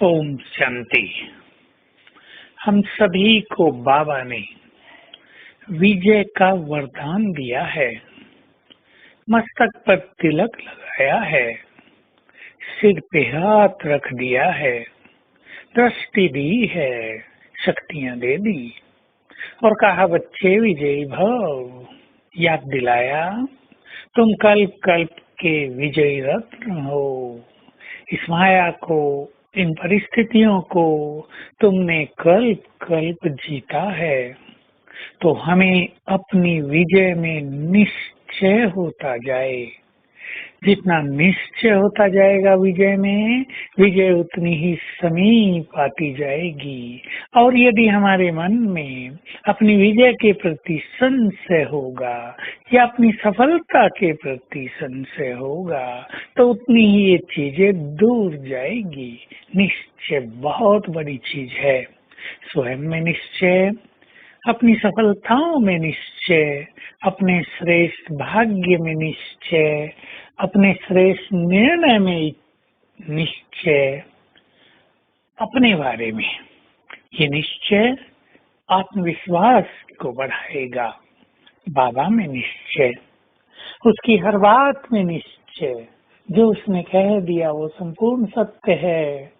ओम शांति। हम सभी को बाबा ने विजय का वरदान दिया है। मस्तक पर तिलक लगाया है, सिर पे हाथ रख दिया है, दृष्टि दी है, शक्तियां दे दी और कहा बच्चे विजयी भव। याद दिलाया तुम कल्प कल्प के विजयी रत्न हो। इस माया को, इन परिस्थितियों को तुमने कल्प कल्प जीता है। तो हमें अपनी विजय में निश्चय होता जाए। जितना निश्चय होता जाएगा विजय में, विजय उतनी ही समीप आती जाएगी। और यदि हमारे मन में अपनी विजय के प्रति संशय होगा या अपनी सफलता के प्रति संशय होगा, तो उतनी ही ये चीजें दूर जाएगी। निश्चय बहुत बड़ी चीज है। स्वयं में निश्चय, अपनी सफलताओं में निश्चय, अपने श्रेष्ठ भाग्य में निश्चय, अपने श्रेष्ठ निर्णय में निश्चय, अपने बारे में ये निश्चय आत्मविश्वास को बढ़ाएगा। बाबा में निश्चय, उसकी हर बात में निश्चय, जो उसने कह दिया वो संपूर्ण सत्य है।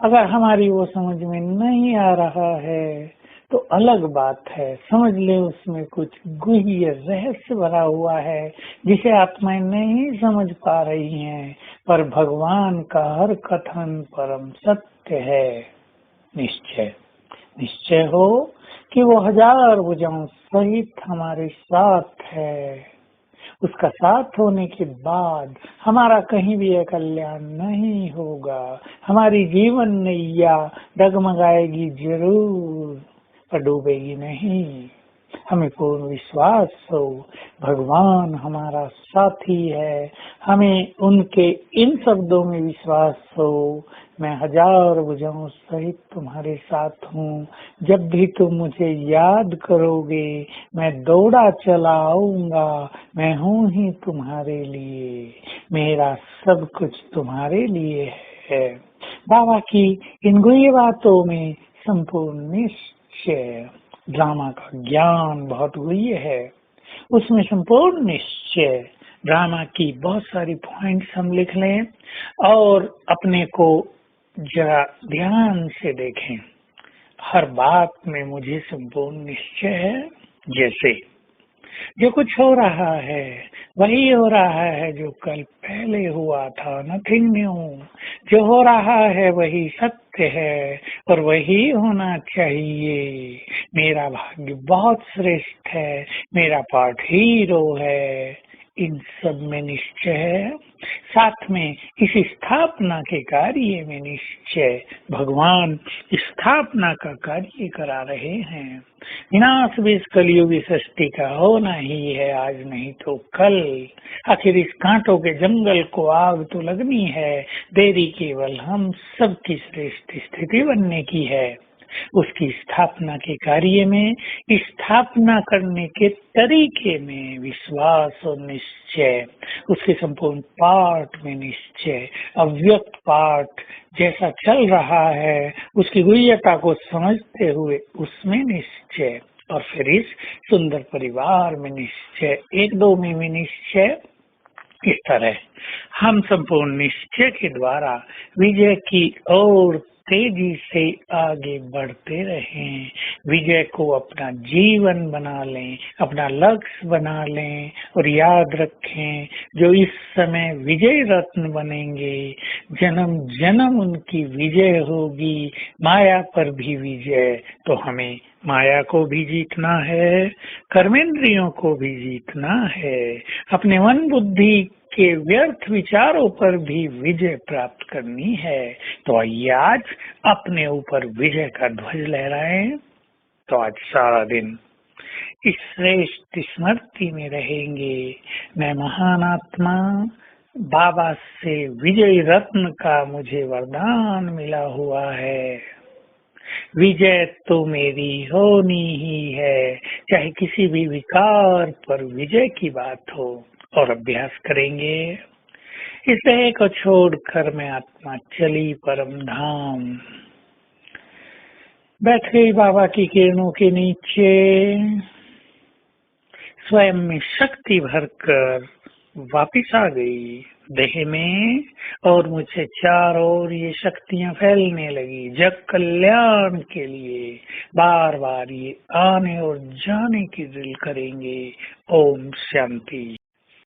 अगर हमारी वो समझ में नहीं आ रहा है तो अलग बात है, समझ ले उसमें कुछ गुह्य रहस्य भरा हुआ है जिसे आत्माएं नहीं समझ पा रही हैं, पर भगवान का हर कथन परम सत्य है। निश्चय, निश्चय हो कि वो हजार भुजाओं सहित हमारे साथ है। उसका साथ होने के बाद हमारा कहीं भी अकल्याण नहीं होगा। हमारी जीवन नैया डगमगाएगी जरूर, पर डूबेगी नहीं। हमें पूर्ण विश्वास हो भगवान हमारा साथी है। हमें उनके इन शब्दों में विश्वास हो, मैं हजार भुजाओं सहित तुम्हारे साथ हूँ। जब भी तुम मुझे याद करोगे मैं दौड़ा चला आऊंगा। मैं हूँ ही तुम्हारे लिए, मेरा सब कुछ तुम्हारे लिए है। बाबा की इन गुह्य बातों में संपूर्ण निश्चय। ड्रामा का ज्ञान बहुत गुह्य है, उसमें संपूर्ण निश्चय। ड्रामा की बहुत सारी पॉइंट्स हम लिख लें और अपने को जरा ध्यान से देखें। हर बात में मुझे संपूर्ण निश्चय है। जैसे जो कुछ हो रहा है वही हो रहा है जो कल पहले हुआ था, नथिंग न्यू। जो हो रहा है वही सत्य है और वही होना चाहिए। मेरा भाग्य बहुत श्रेष्ठ है, मेरा पार्ट हीरो है। इन सब में निश्चय है। साथ में इस स्थापना के कार्य में निश्चय। भगवान स्थापना का कार्य करा रहे हैं। विनाश भी इस कलयुगी सृष्टि का होना ही है, आज नहीं तो कल। आखिर इस कांटों के जंगल को आग तो लगनी है। देरी केवल हम सबकी श्रेष्ठ स्थिति बनने की है। उसकी स्थापना के कार्य में, स्थापना करने के तरीके में विश्वास और निश्चय। उसके संपूर्ण पाठ में निश्चय। अव्यक्त पाठ जैसा चल रहा है उसकी गुह्यता को समझते हुए उसमें निश्चय। और फिर इस सुंदर परिवार में निश्चय, एक दो में भी निश्चय। इस तरह हम संपूर्ण निश्चय के द्वारा विजय की ओर तेजी से आगे बढ़ते रहें। विजय को अपना जीवन बना लें, अपना लक्ष्य बना लें और याद रखें जो इस समय विजय रत्न बनेंगे, जन्म जन्म उनकी विजय होगी। माया पर भी विजय, तो हमें माया को भी जीतना है, कर्मेंद्रियों को भी जीतना है, अपने मन बुद्धि के व्यर्थ विचारों पर भी विजय प्राप्त करनी है। तो आइए आज अपने ऊपर विजय का ध्वज लहराएं। तो आज सारा दिन इस श्रेष्ठ स्मृति में रहेंगे। मैं महान आत्मा, बाबा से विजय रत्न का मुझे वरदान मिला हुआ है। विजय तो मेरी होनी ही है, चाहे किसी भी विकार पर विजय की बात हो। और अभ्यास करेंगे। इस देह को छोड़कर मैं आत्मा चली परम धाम। बैठ गई बाबा की किरणों के नीचे, स्वयं में शक्ति भरकर वापिस आ गई देह में, और मुझे चारों ओर ये शक्तियां फैलने लगी जग कल्याण के लिए। बार बार ये आने और जाने की दिल करेंगे। ओम शांति।